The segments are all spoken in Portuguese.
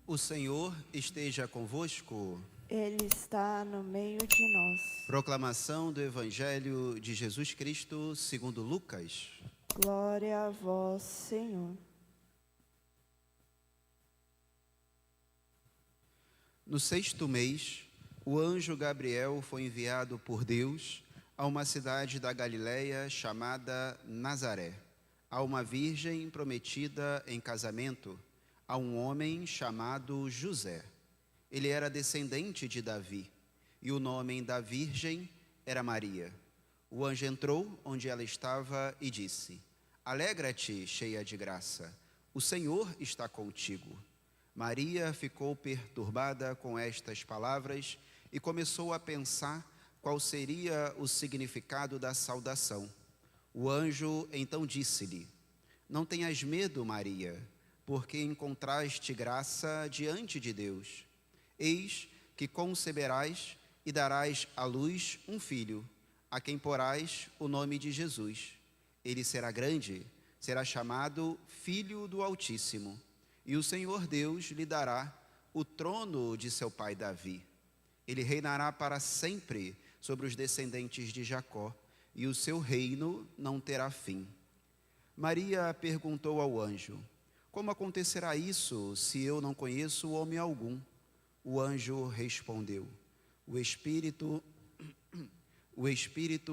O Senhor esteja convosco. Ele está no meio de nós. Proclamação do Evangelho de Jesus Cristo segundo Lucas. Glória a vós, Senhor. No 6º mês, o anjo Gabriel foi enviado por Deus a uma cidade da Galiléia chamada Nazaré, a uma virgem prometida em casamento a um homem chamado José. Ele era descendente de Davi, e o nome da virgem era Maria. O anjo entrou onde ela estava e disse: Alegra-te, cheia de graça, o Senhor está contigo. Maria ficou perturbada com estas palavras e começou a pensar qual seria o significado da saudação. O anjo então disse-lhe: Não tenhas medo, Maria, porque encontraste graça diante de Deus. Eis que conceberás e darás à luz um filho, a quem porás o nome de Jesus. Ele será grande, será chamado Filho do Altíssimo, e o Senhor Deus lhe dará o trono de seu pai Davi. Ele reinará para sempre sobre os descendentes de Jacó, e o seu reino não terá fim. Maria perguntou ao anjo: Como acontecerá isso, se eu não conheço homem algum? O anjo respondeu: O Espírito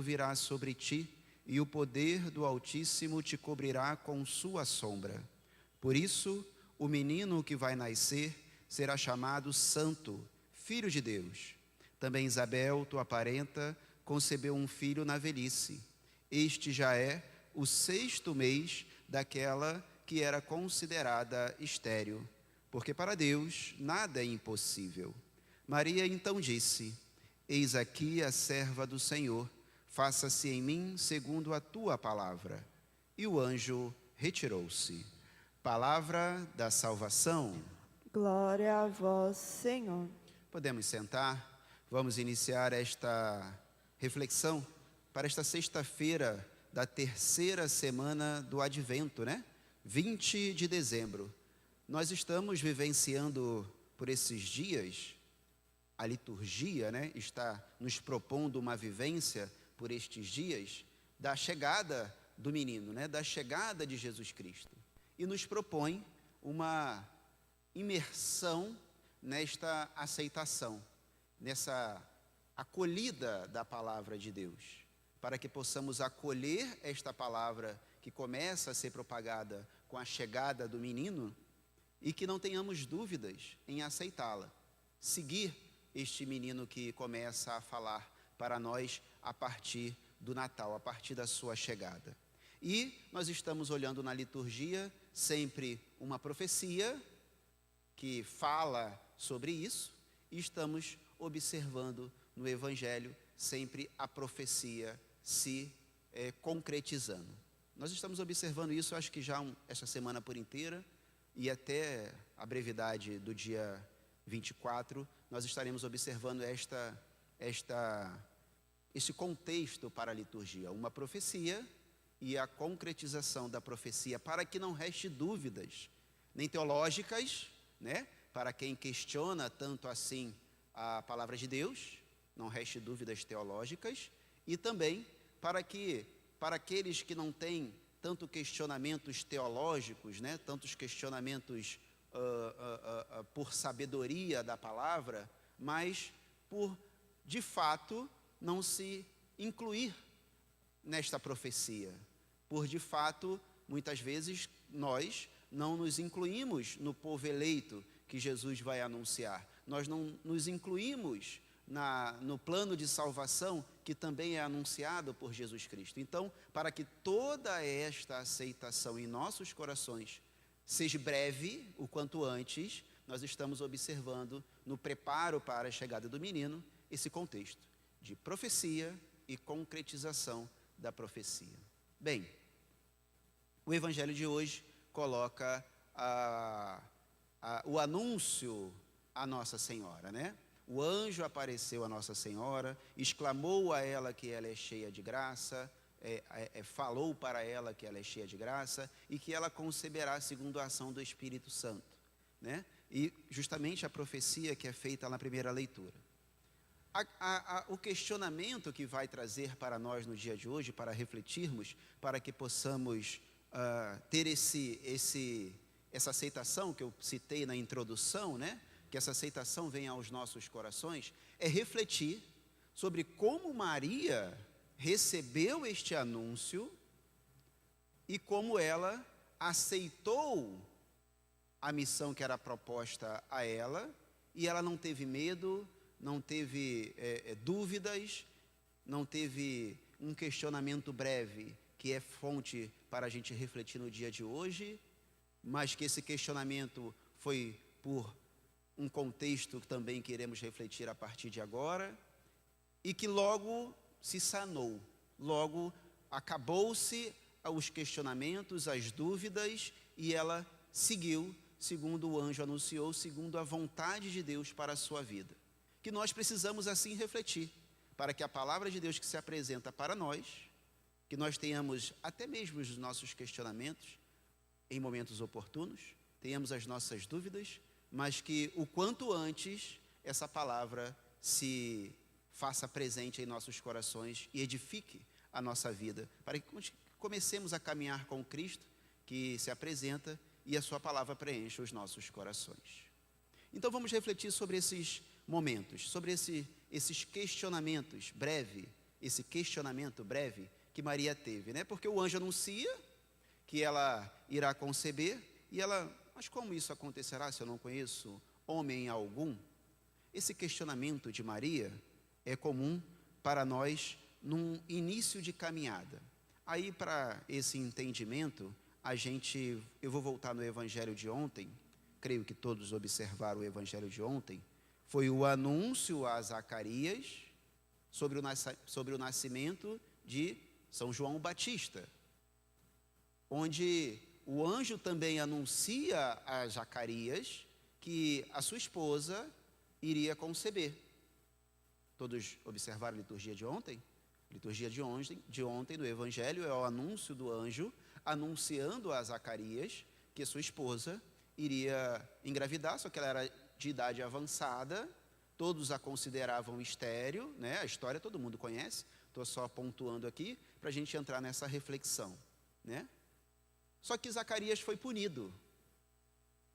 virá sobre ti, e o poder do Altíssimo te cobrirá com sua sombra. Por isso, o menino que vai nascer será chamado Santo, Filho de Deus. Também Isabel, tua parenta, concebeu um filho na velhice. Este já é o 6º mês daquela que era considerada estéril, porque para Deus nada é impossível. Maria então disse: Eis aqui a serva do Senhor, faça-se em mim segundo a tua palavra. E o anjo retirou-se. Palavra da salvação. Glória a vós, Senhor. Podemos sentar. Vamos iniciar esta reflexão para esta sexta-feira da 3ª semana do Advento, né? 20 de dezembro. Nós estamos vivenciando por esses dias, a liturgia, né, está nos propondo uma vivência por estes dias da chegada do menino, né, da chegada de Jesus Cristo. E nos propõe uma imersão nesta aceitação, nessa acolhida da palavra de Deus, para que possamos acolher esta palavra que começa a ser propagada com a chegada do menino e que não tenhamos dúvidas em aceitá-la, seguir este menino que começa a falar para nós a partir do Natal, a partir da sua chegada. E nós estamos olhando na liturgia sempre uma profecia que fala sobre isso e estamos observando no Evangelho sempre a profecia se concretizando. Nós estamos observando isso, acho que já esta semana por inteira, e até a brevidade do dia 24, nós estaremos observando esse contexto para a liturgia, uma profecia e a concretização da profecia, para que não reste dúvidas, nem teológicas, né? Para quem questiona tanto assim a palavra de Deus, não reste dúvidas teológicas, e também para aqueles que não têm tanto questionamentos teológicos, né, tantos questionamentos por sabedoria da palavra, mas por, de fato, não se incluir nesta profecia. Por, de fato, muitas vezes nós não nos incluímos no povo eleito que Jesus vai anunciar. Nós não nos incluímos no plano de salvação que também é anunciado por Jesus Cristo. Então, para que toda esta aceitação em nossos corações seja breve, o quanto antes, nós estamos observando no preparo para a chegada do menino esse contexto de profecia e concretização da profecia. Bem, o Evangelho de hoje coloca o anúncio à Nossa Senhora, né? O anjo apareceu a Nossa Senhora, exclamou a ela que ela é cheia de graça, falou para ela que ela é cheia de graça e que ela conceberá segundo a ação do Espírito Santo, né? E justamente a profecia que é feita na primeira leitura. O questionamento que vai trazer para nós no dia de hoje, para refletirmos, para que possamos ter essa aceitação que eu citei na introdução, né? Que essa aceitação venha aos nossos corações, é refletir sobre como Maria recebeu este anúncio e como ela aceitou a missão que era proposta a ela, e ela não teve medo, não teve dúvidas, não teve um questionamento breve, que é fonte para a gente refletir no dia de hoje, mas que esse questionamento foi por um contexto que também queremos refletir a partir de agora, e que logo se sanou, logo acabou-se os questionamentos, as dúvidas, e ela seguiu, segundo o anjo anunciou, segundo a vontade de Deus para a sua vida. Que nós precisamos assim refletir, para que a palavra de Deus que se apresenta para nós, que nós tenhamos até mesmo os nossos questionamentos em momentos oportunos, tenhamos as nossas dúvidas, mas que o quanto antes essa palavra se faça presente em nossos corações e edifique a nossa vida, para que comecemos a caminhar com Cristo que se apresenta e a sua palavra preencha os nossos corações. Então vamos refletir sobre esses momentos, sobre esses questionamentos breve, esse questionamento breve que Maria teve, né? Porque o anjo anuncia que ela irá conceber e ela, mas como isso acontecerá se eu não conheço homem algum? Esse questionamento de Maria é comum para nós num início de caminhada. Aí, para esse entendimento, eu vou voltar no evangelho de ontem, creio que todos observaram o evangelho de ontem, foi o anúncio a Zacarias sobre o nascimento de São João Batista, onde o anjo também anuncia a Zacarias que a sua esposa iria conceber. Todos observaram a liturgia de ontem? A liturgia de ontem do Evangelho é o anúncio do anjo anunciando a Zacarias que sua esposa iria engravidar, só que ela era de idade avançada, todos a consideravam estéril, né? A história todo mundo conhece, estou só pontuando aqui para a gente entrar nessa reflexão, né? Só que Zacarias foi punido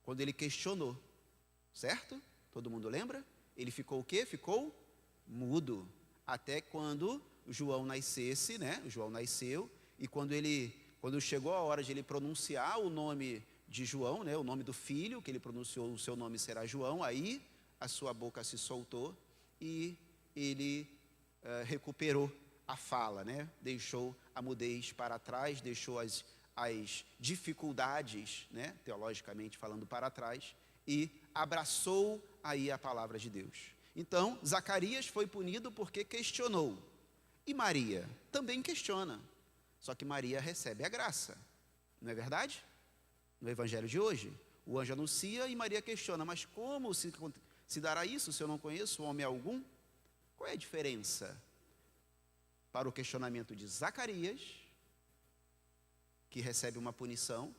quando ele questionou, certo? Todo mundo lembra? Ele ficou o quê? Ficou mudo, até quando João nascesse, né? João nasceu, e quando chegou a hora de ele pronunciar o nome de João, né? O nome do filho, que ele pronunciou, o seu nome será João, aí a sua boca se soltou e ele recuperou a fala, né? Deixou a mudez para trás, deixou as dificuldades, né? Teologicamente falando, para trás, e abraçou aí a palavra de Deus. Então, Zacarias foi punido porque questionou. E Maria também questiona. Só que Maria recebe a graça. Não é verdade? No evangelho de hoje, o anjo anuncia e Maria questiona. Mas como se dará isso se eu não conheço homem algum? Qual é a diferença para o questionamento de Zacarias, que recebe uma punição,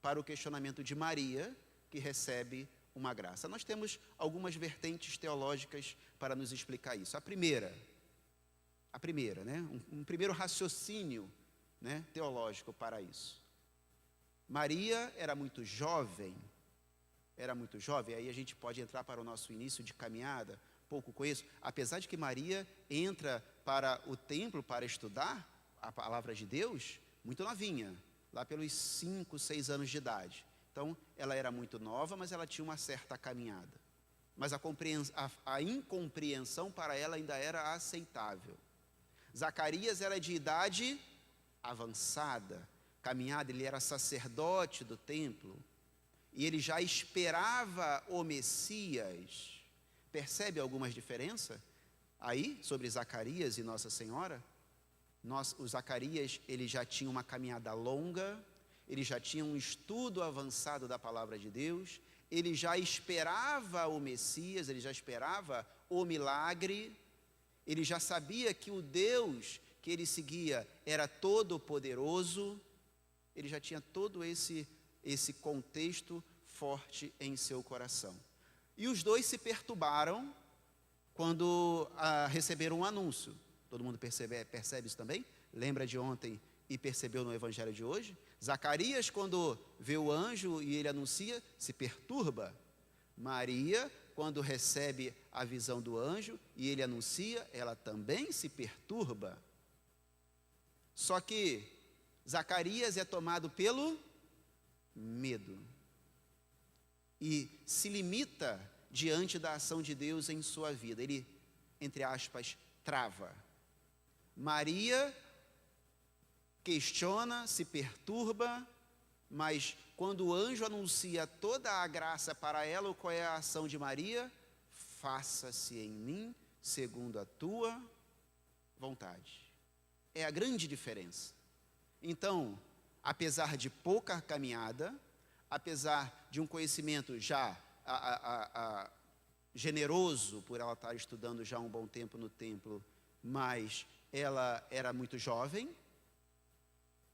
para o questionamento de Maria, que recebe uma graça? Nós temos algumas vertentes teológicas para nos explicar isso. A primeira, né? Um primeiro raciocínio, né, teológico para isso. Maria era muito jovem, aí a gente pode entrar para o nosso início de caminhada, pouco conheço, apesar de que Maria entra para o templo para estudar a palavra de Deus, muito novinha, lá pelos 5, 6 anos de idade. Então, ela era muito nova, mas ela tinha uma certa caminhada. Mas a incompreensão para ela ainda era aceitável. Zacarias era de idade avançada, caminhada, ele era sacerdote do templo, e ele já esperava o Messias. Percebe algumas diferenças aí sobre Zacarias e Nossa Senhora? O Zacarias, ele já tinha uma caminhada longa, ele já tinha um estudo avançado da palavra de Deus, ele já esperava o Messias, ele já esperava o milagre, ele já sabia que o Deus que ele seguia era todo poderoso, ele já tinha todo esse contexto forte em seu coração. E os dois se perturbaram quando receberam um anúncio. Todo mundo percebe isso também? Lembra de ontem e percebeu no evangelho de hoje? Zacarias, quando vê o anjo e ele anuncia, se perturba. Maria, quando recebe a visão do anjo e ele anuncia, ela também se perturba. Só que Zacarias é tomado pelo medo e se limita diante da ação de Deus em sua vida. Ele, entre aspas, trava. Maria questiona, se perturba, mas quando o anjo anuncia toda a graça para ela, qual é a ação de Maria? Faça-se em mim segundo a tua vontade. É a grande diferença. Então, apesar de pouca caminhada, apesar de um conhecimento já generoso, por ela estar estudando já um bom tempo no templo, mas ela era muito jovem,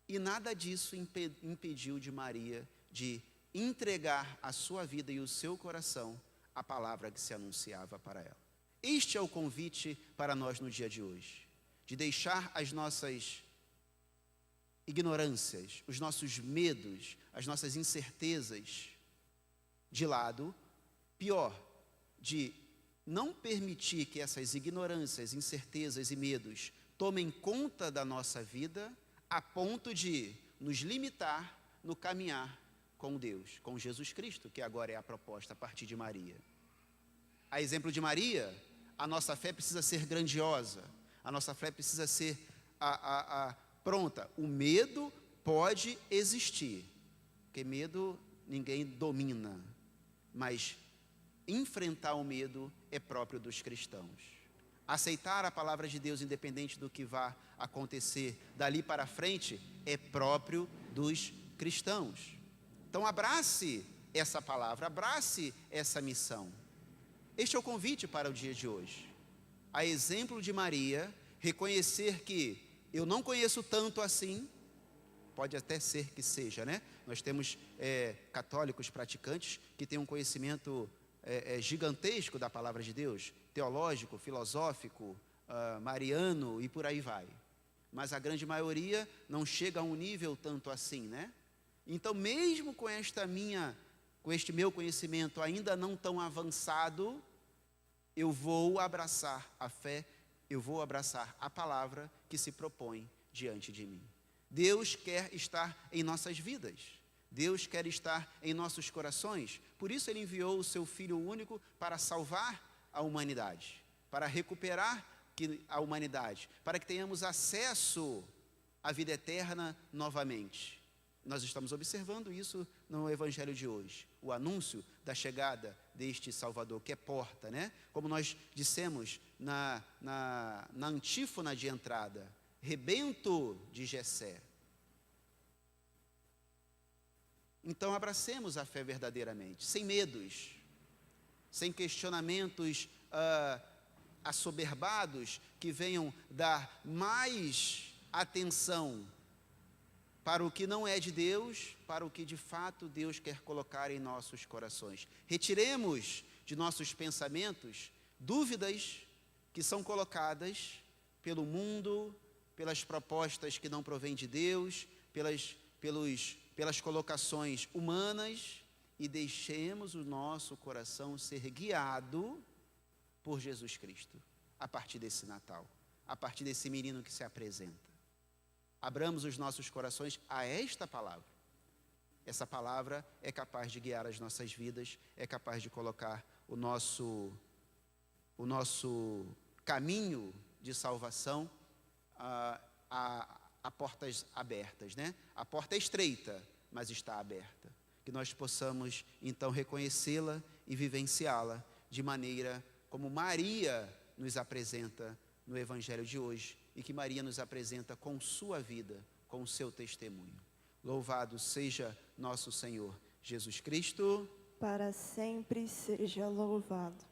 e nada disso impediu de Maria de entregar a sua vida e o seu coração à palavra que se anunciava para ela. Este é o convite para nós no dia de hoje, de deixar as nossas ignorâncias, os nossos medos, as nossas incertezas de lado, pior, de não permitir que essas ignorâncias, incertezas e medos tomem conta da nossa vida, a ponto de nos limitar no caminhar com Deus, com Jesus Cristo, que agora é a proposta a partir de Maria. A exemplo de Maria, a nossa fé precisa ser grandiosa, a nossa fé precisa ser pronta. O medo pode existir, porque medo ninguém domina, mas enfrentar o medo é próprio dos cristãos. Aceitar a palavra de Deus, independente do que vá acontecer dali para frente, é próprio dos cristãos. Então abrace essa palavra, abrace essa missão. Este é o convite para o dia de hoje. A exemplo de Maria, reconhecer que eu não conheço tanto assim, pode até ser que seja, né? Nós temos católicos praticantes que têm um conhecimento gigantesco da palavra de Deus, teológico, filosófico, mariano e por aí vai. Mas a grande maioria não chega a um nível tanto assim, né? Então, mesmo com este meu conhecimento ainda não tão avançado, eu vou abraçar a fé, eu vou abraçar a palavra que se propõe diante de mim. Deus quer estar em nossas vidas. Deus quer estar em nossos corações. Por isso Ele enviou o Seu Filho único para salvar a humanidade, para recuperar a humanidade, para que tenhamos acesso à vida eterna novamente. Nós estamos observando isso no Evangelho de hoje, o anúncio da chegada deste Salvador, que é porta, né? Como nós dissemos na antífona de entrada, rebento de Jessé. Então abracemos a fé verdadeiramente, sem medos, sem questionamentos assoberbados que venham dar mais atenção para o que não é de Deus, para o que de fato Deus quer colocar em nossos corações. Retiremos de nossos pensamentos dúvidas que são colocadas pelo mundo, pelas propostas que não provêm de Deus, pelas colocações humanas, e deixemos o nosso coração ser guiado por Jesus Cristo, a partir desse Natal, a partir desse menino que se apresenta. Abramos os nossos corações a esta palavra. Essa palavra é capaz de guiar as nossas vidas, é capaz de colocar o nosso caminho de salvação a portas abertas, né? A porta é estreita, mas está aberta. Que nós possamos, então, reconhecê-la e vivenciá-la de maneira como Maria nos apresenta no Evangelho de hoje, e que Maria nos apresenta com sua vida, com o seu testemunho. Louvado seja nosso Senhor Jesus Cristo. Para sempre seja louvado.